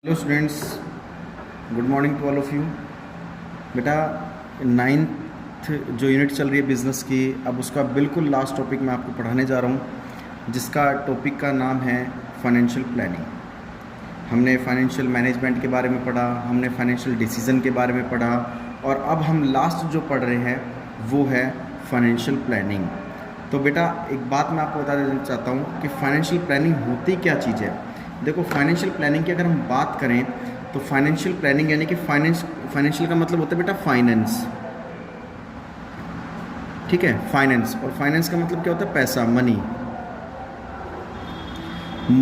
Hello students, good morning to all of you. बेटा, ninth जो unit चल रही है बिज़नेस की, अब उसका बिल्कुल लास्ट टॉपिक मैं आपको पढ़ाने जा रहा हूँ, जिसका टॉपिक का नाम है फाइनेंशियल प्लानिंग। हमने फाइनेंशियल मैनेजमेंट के बारे में पढ़ा, हमने फाइनेंशियल डिसीज़न के बारे में पढ़ा, और अब हम लास्ट जो पढ़ रहे हैं वो है फाइनेंशियल प्लानिंग। तो बेटा, एक बात मैं आपको बता देना चाहता हूँ कि फाइनेंशियल प्लानिंग होती क्या चीज़ है। देखो, फाइनेंशियल प्लानिंग की अगर हम बात करें तो फाइनेंशियल प्लानिंग यानी कि फाइनेंशियल का मतलब होता है बेटा फाइनेंस। ठीक है, फाइनेंस। और फाइनेंस का मतलब क्या होता है? पैसा, मनी।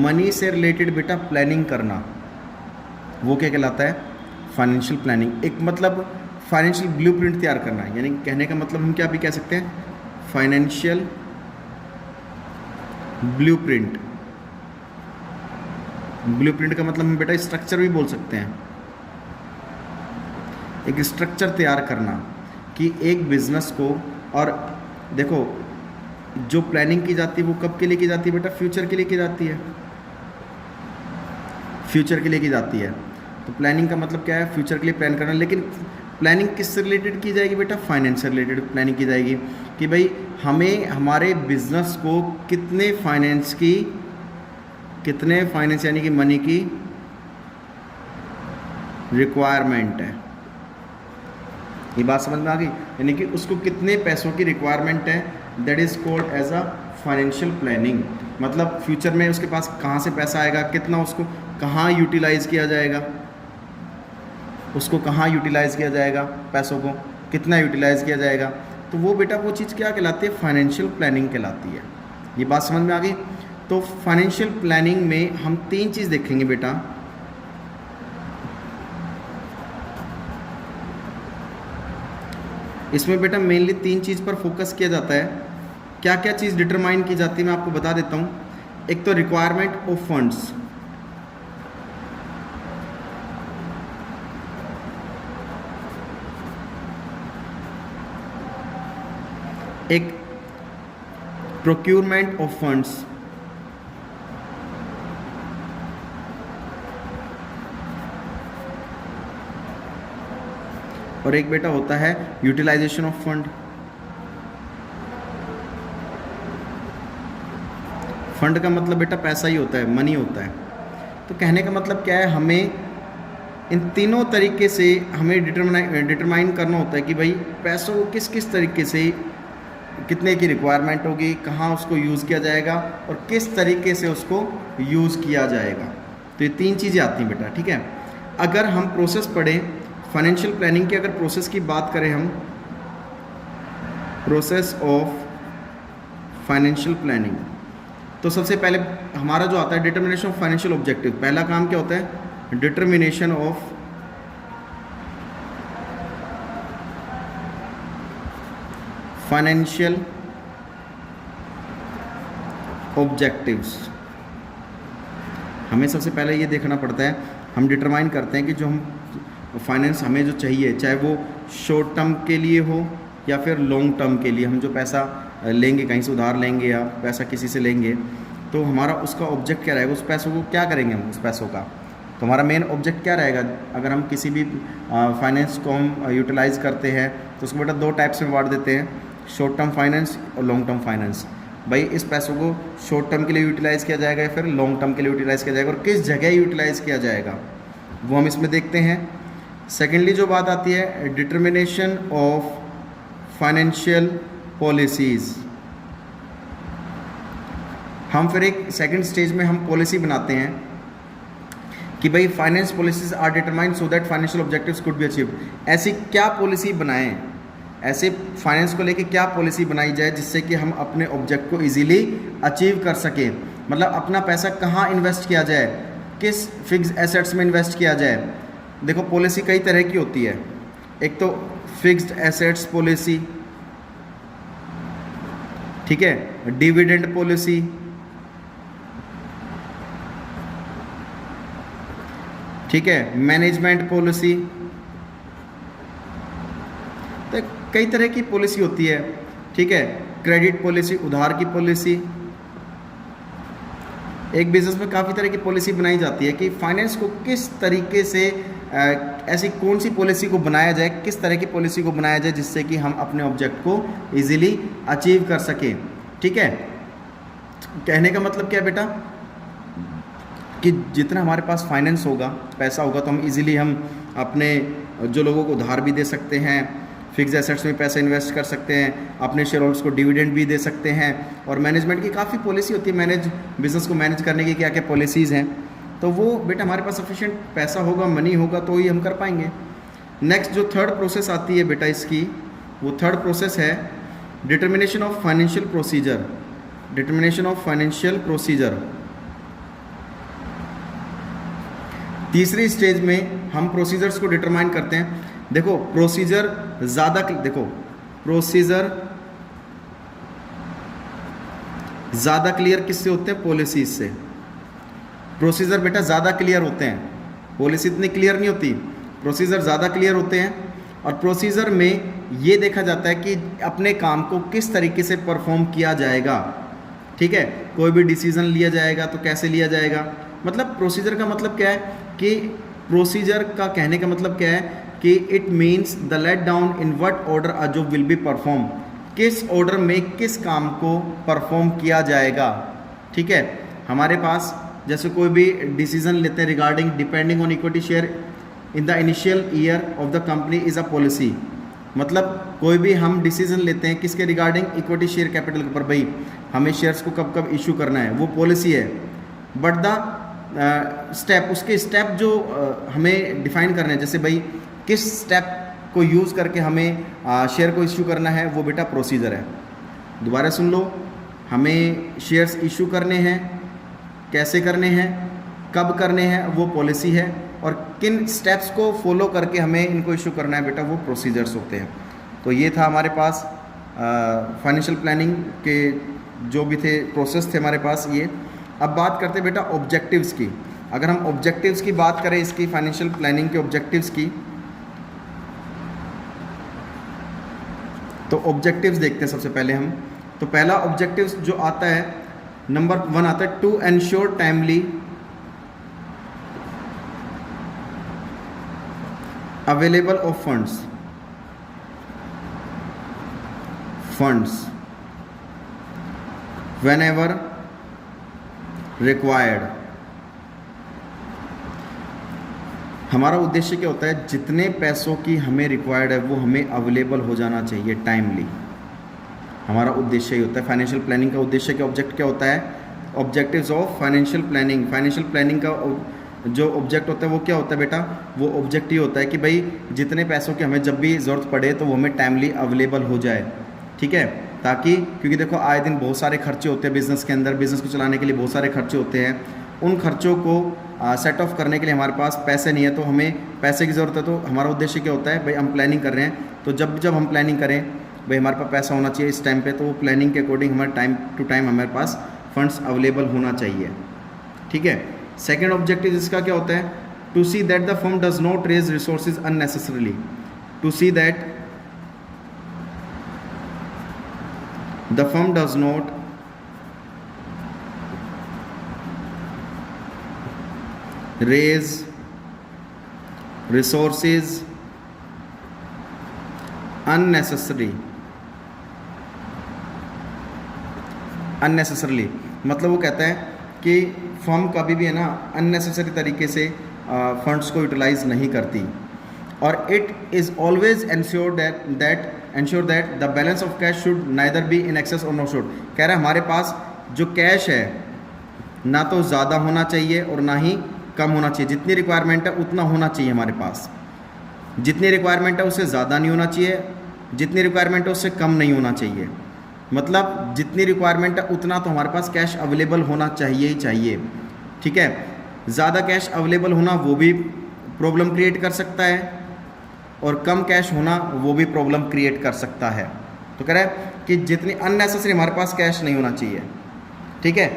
मनी से रिलेटेड बेटा प्लानिंग करना, वो क्या कहलाता है? Financial planning. एक मतलब फाइनेंशियल ब्लूप्रिंट तैयार करना, यानी कहने का मतलब हम क्या भी कह सकते हैं? Financial blueprint. ब्लूप्रिंट का मतलब हम बेटा स्ट्रक्चर भी बोल सकते हैं। एक स्ट्रक्चर तैयार करना कि एक बिजनेस को, और देखो, जो प्लानिंग की जाती है वो कब के लिए की जाती है बेटा? फ्यूचर के लिए की जाती है। फ्यूचर के लिए की जाती है। तो प्लानिंग का मतलब क्या है? फ्यूचर के लिए प्लान करना। लेकिन प्लानिंग किससे रिलेटेड की जाएगी बेटा? फाइनेंस से रिलेटेड प्लानिंग की जाएगी कि भाई हमें हमारे बिजनेस को कितने फाइनेंस यानी कि मनी की रिक्वायरमेंट है। ये बात समझ में आ गई? यानी कि उसको कितने पैसों की रिक्वायरमेंट है, that is called as a financial planning. मतलब फ्यूचर में उसके पास कहाँ से पैसा आएगा, कितना, उसको कहाँ यूटिलाइज किया जाएगा, पैसों को कितना यूटिलाइज किया जाएगा। तो वो बेटा वो चीज़ क्या कहलाती है? फाइनेंशियल प्लानिंग कहलाती है। ये बात समझ में आ गई? तो फाइनेंशियल प्लानिंग में हम तीन चीज़ देखेंगे बेटा। इसमें बेटा मेनली तीन चीज़ पर फोकस किया जाता है। क्या क्या चीज़ डिटरमाइन की जाती है मैं आपको बता देता हूँ। एक तो रिक्वायरमेंट ऑफ फंड्स, एक प्रोक्यूरमेंट ऑफ फंड्स, और एक बेटा होता है यूटिलाइजेशन ऑफ फंड। फंड का मतलब बेटा पैसा ही होता है, मनी होता है। तो कहने का मतलब क्या है? हमें इन तीनों तरीके से हमें डिटरमाइन करना होता है कि भाई पैसों को किस किस तरीके से, कितने की रिक्वायरमेंट होगी, कहाँ उसको यूज़ किया जाएगा, और किस तरीके से उसको यूज़ किया जाएगा। तो ये तीन चीज़ें आती हैं बेटा। ठीक है, अगर हम प्रोसेस पढ़ें फाइनेंशियल प्लानिंग की, अगर प्रोसेस की बात करें हम, प्रोसेस ऑफ फाइनेंशियल प्लानिंग, तो सबसे पहले हमारा जो आता है डिटर्मिनेशन ऑफ फाइनेंशियल ऑब्जेक्टिव। पहला काम क्या होता है? Determination of financial objectives. हमें सबसे पहले ये देखना पड़ता है, हम डिटरमाइन करते हैं कि जो हम फाइनेंस हमें जो चाहिए, चाहे वो शॉर्ट टर्म के लिए हो या फिर लॉन्ग टर्म के लिए, हम जो पैसा लेंगे, कहीं से उधार लेंगे या पैसा किसी से लेंगे, तो हमारा उसका ऑब्जेक्ट क्या रहेगा? उस पैसों को क्या करेंगे हम उस पैसों का? तो हमारा मेन ऑब्जेक्ट क्या रहेगा? अगर हम किसी भी फाइनेंस को हम यूटिलाइज़ करते हैं तो उसको बेटा दो टाइप्स में बांट देते हैं, शॉर्ट टर्म फाइनेंस और लॉन्ग टर्म फाइनेंस। भाई इस पैसों को शॉर्ट टर्म के लिए यूटिलाइज़ किया जाएगा या फिर लॉन्ग टर्म के लिए यूटिलाइज़ किया जाएगा, और किस जगह यूटिलाइज़ किया जाएगा वो हम इसमें देखते हैं। सेकेंडली जो बात आती है, डिटर्मिनेशन ऑफ फाइनेंशियल पॉलिसीज़। हम फिर एक सेकंड स्टेज में हम पॉलिसी बनाते हैं कि भाई finance policies are determined so that financial objectives could be achieved. ऐसी क्या पॉलिसी बनाएं, ऐसे फाइनेंस को लेके क्या पॉलिसी बनाई जाए जिससे कि हम अपने ऑब्जेक्ट को इजीली अचीव कर सकें। मतलब अपना पैसा कहाँ इन्वेस्ट किया जाए, किस फिक्स एसेट्स में इन्वेस्ट किया जाए। देखो, पॉलिसी कई तरह की होती है। एक तो फिक्स्ड एसेट्स पॉलिसी, ठीक है, डिविडेंड पॉलिसी, ठीक है, मैनेजमेंट पॉलिसी। तो कई तरह की पॉलिसी होती है। ठीक है, क्रेडिट पॉलिसी, उधार की पॉलिसी, एक बिज़नेस में काफ़ी तरह की पॉलिसी बनाई जाती है कि फाइनेंस को किस तरीके से ऐसी कौन सी पॉलिसी को बनाया जाए, किस तरह की पॉलिसी को बनाया जाए जिससे कि हम अपने ऑब्जेक्ट को इजीली अचीव कर सकें। ठीक है, कहने का मतलब क्या है बेटा कि जितना हमारे पास फाइनेंस होगा, पैसा होगा, तो हम इजीली हम अपने जो लोगों को उधार भी दे सकते हैं, फिक्स एसेट्स में पैसा इन्वेस्ट कर सकते हैं, अपने शेयर होल्डर्स को डिविडेंड भी दे सकते हैं। और मैनेजमेंट की काफ़ी पॉलिसी होती है, बिज़नेस को मैनेज करने की क्या क्या पॉलिसीज़ हैं। तो वो बेटा हमारे पास सफिशिएंट पैसा होगा, मनी होगा, तो ही हम कर पाएंगे। नेक्स्ट जो थर्ड प्रोसेस आती है बेटा इसकी, वो थर्ड प्रोसेस है determination of financial procedure. Determination of financial procedure. तीसरी स्टेज में हम प्रोसीजर्स को डिटरमाइन करते हैं। देखो प्रोसीजर ज़्यादा क्लियर किससे होते हैं? पॉलिसीज से। प्रोसीजर बेटा ज़्यादा क्लियर होते हैं, पॉलिसी इतनी क्लियर नहीं होती, प्रोसीजर ज़्यादा क्लियर होते हैं। और प्रोसीजर में ये देखा जाता है कि अपने काम को किस तरीके से परफॉर्म किया जाएगा। ठीक है, कोई भी डिसीजन लिया जाएगा तो कैसे लिया जाएगा। मतलब प्रोसीजर का मतलब क्या है कि प्रोसीजर का कहने का मतलब क्या है कि it means the laid down in what order a job will be perform. किस ऑर्डर में किस काम को परफॉर्म किया जाएगा। ठीक है, हमारे पास जैसे कोई भी डिसीजन लेते हैं regarding depending on equity share in the initial year of the company is a policy. मतलब कोई भी हम डिसीजन लेते हैं किसके रिगार्डिंग? इक्विटी शेयर कैपिटल के ऊपर, भाई हमें शेयर्स को कब कब इशू करना है, वो पॉलिसी है। बट द स्टेप, उसके स्टेप जो हमें डिफाइन करने हैं, जैसे भाई किस स्टेप को यूज़ करके हमें शेयर को इशू करना है, वो बेटा प्रोसीजर है। दोबारा सुन लो, हमें शेयर्स इशू करने हैं, कैसे करने हैं, कब करने हैं, वो पॉलिसी है। और किन स्टेप्स को फॉलो करके हमें इनको इशू करना है बेटा, वो प्रोसीजर्स होते हैं। तो ये था हमारे पास फाइनेंशियल प्लानिंग के जो भी थे प्रोसेस थे हमारे पास ये। अब बात करते हैं बेटा ऑब्जेक्टिव्स की। अगर हम ऑब्जेक्टिव्स की बात करें इसकी फाइनेंशियल प्लानिंग के ऑब्जेक्टिव्स की, तो ऑब्जेक्टिव्स देखते हैं सबसे पहले हम। तो पहला ऑब्जेक्टिव्स जो आता है, नंबर 1 आता है to ensure timely available of funds whenever required। हमारा उद्देश्य क्या होता है? जितने पैसों की हमें रिक्वायर्ड है वो हमें अवेलेबल हो जाना चाहिए टाइमली। हमारा उद्देश्य ही होता है फाइनेंशियल प्लानिंग का उद्देश्य क्या, ऑब्जेक्ट क्या होता है? Objectives of financial planning. Financial planning का जो ऑब्जेक्ट होता है वो क्या होता है बेटा? वो ऑब्जेक्ट ही होता है कि भाई जितने पैसों की हमें जब भी ज़रूरत पड़े तो वो हमें टाइमली अवेलेबल हो जाए। ठीक है, ताकि क्योंकि देखो आए दिन बहुत सारे खर्चे होते हैं बिज़नेस के अंदर, बिज़नेस को चलाने के लिए बहुत सारे खर्चे होते हैं। उन खर्चों को सेट ऑफ करने के लिए हमारे पास पैसे नहीं है, तो हमें पैसे की ज़रूरत है। तो हमारा उद्देश्य क्या होता है? भाई हम प्लानिंग कर रहे हैं, तो जब हम प्लानिंग करें भाई हमारे पास पैसा होना चाहिए इस टाइम पे, तो वो प्लानिंग के अकॉर्डिंग हमारे टाइम टू टाइम हमारे पास फंड्स अवेलेबल होना चाहिए। ठीक है, सेकेंड ऑब्जेक्टिव इसका क्या होता है? To see that the firm does not raise resources unnecessarily. To see that the firm does not raise resources unnecessarily। मतलब वो कहता है कि फर्म कभी भी है ना अननेसेसरी तरीके से फंड्स को यूटिलाइज नहीं करती। और it is always ensure that the balance of cash should neither be in excess और नो शुड। कह रहा है हमारे पास जो कैश है ना तो ज़्यादा होना चाहिए और ना ही कम होना चाहिए। जितनी रिक्वायरमेंट है उतना होना चाहिए हमारे पास। जितनी रिक्वायरमेंट है उससे ज़्यादा नहीं होना चाहिए, जितनी रिक्वायरमेंट है उससे कम नहीं होना चाहिए। मतलब जितनी रिक्वायरमेंट है उतना तो हमारे पास कैश अवेलेबल होना चाहिए ही चाहिए। ठीक है, ज़्यादा कैश अवेलेबल होना वो भी प्रॉब्लम क्रिएट कर सकता है और कम कैश होना वो भी प्रॉब्लम क्रिएट कर सकता है। तो कह रहा है कि जितनी अननेसेसरी हमारे पास कैश नहीं होना चाहिए। ठीक है,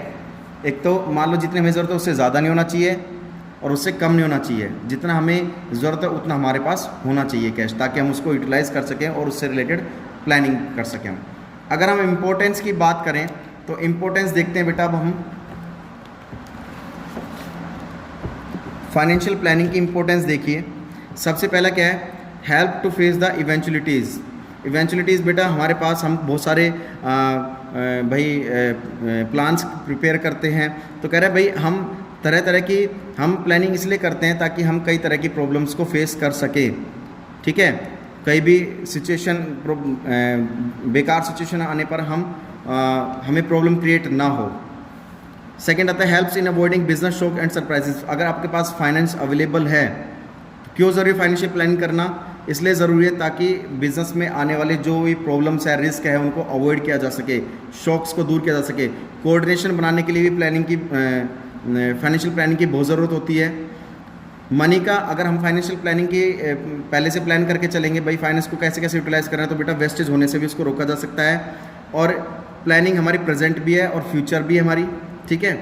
एक तो मान लो जितनी हमें ज़रूरत है उससे ज़्यादा नहीं होना चाहिए और उससे कम नहीं होना चाहिए। जितना हमें ज़रूरत है उतना हमारे पास होना चाहिए कैश, ताकि हम उसको यूटिलाइज़ कर सकें और उससे रिलेटेड प्लानिंग कर सकें। अगर हम इम्पोर्टेंस की बात करें तो इम्पोर्टेंस देखते हैं बेटा। अब हम फाइनेंशियल प्लानिंग की इंपॉर्टेंस देखिए। सबसे पहला क्या है, हेल्प टू फेस द इवेंचुअलिटीज़। इवेंचुअलिटीज़ बेटा हमारे पास हम बहुत सारे प्लान्स प्रिपेयर करते हैं, तो कह रहे हैं भाई हम तरह तरह की हम प्लानिंग इसलिए करते हैं ताकि हम कई तरह की प्रॉब्लम्स को फेस कर सकें, ठीक है। कई भी सिचुएशन बेकार सिचुएशन आने पर हमें प्रॉब्लम क्रिएट ना हो। सेकंड आता है helps in avoiding business shock and surprises. अगर आपके पास फाइनेंस अवेलेबल है, क्यों ज़रूरी फाइनेंशियल प्लानिंग करना, इसलिए ज़रूरी है ताकि बिजनेस में आने वाले जो भी प्रॉब्लम्स है, रिस्क है, उनको अवॉइड किया जा सके, शॉक्स को दूर किया जा सके। कोऑर्डिनेशन बनाने के लिए भी प्लानिंग की फाइनेंशियल प्लानिंग की बहुत ज़रूरत होती है। मनी का अगर हम फाइनेंशियल प्लानिंग की पहले से प्लान करके चलेंगे, भाई फाइनेंस को कैसे कैसे यूटिलाइज़ करना है, तो बेटा वेस्टेज होने से भी उसको रोका जा सकता है। और प्लानिंग हमारी प्रेजेंट भी है और फ्यूचर भी है हमारी, ठीक है।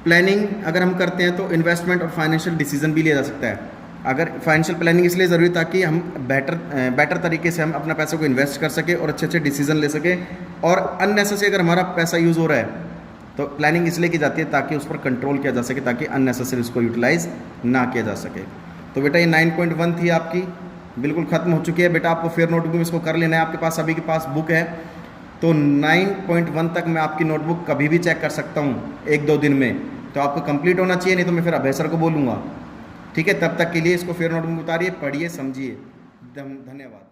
प्लानिंग अगर हम करते हैं तो इन्वेस्टमेंट और फाइनेंशियल डिसीजन भी लिया जा सकता है। अगर फाइनेंशियल प्लानिंग इसलिए ज़रूरी है ताकि हम बेटर तरीके से हम अपना पैसे को इन्वेस्ट कर सके और अच्छे अच्छे डिसीजन ले सके। और अननेसेसरी अगर हमारा पैसा यूज़ हो रहा है तो प्लानिंग इसलिए की जाती है ताकि उस पर कंट्रोल किया जा सके, ताकि अननेसेसरी उसको यूटिलाइज ना किया जा सके। तो बेटा ये 9.1 थी आपकी, बिल्कुल ख़त्म हो चुकी है। बेटा आपको फिर नोटबुक में इसको कर लेना है। आपके पास सभी के पास बुक है, तो 9.1 तक मैं आपकी नोटबुक कभी भी चेक कर सकता हूँ 1-2 दिन में, तो आपको कंप्लीट होना चाहिए, नहीं तो मैं फिर अभय सर को बोलूँगा, ठीक है। तब तक के लिए इसको फिर नोटबुक उतारिए, पढ़िए, समझिए। धन्यवाद।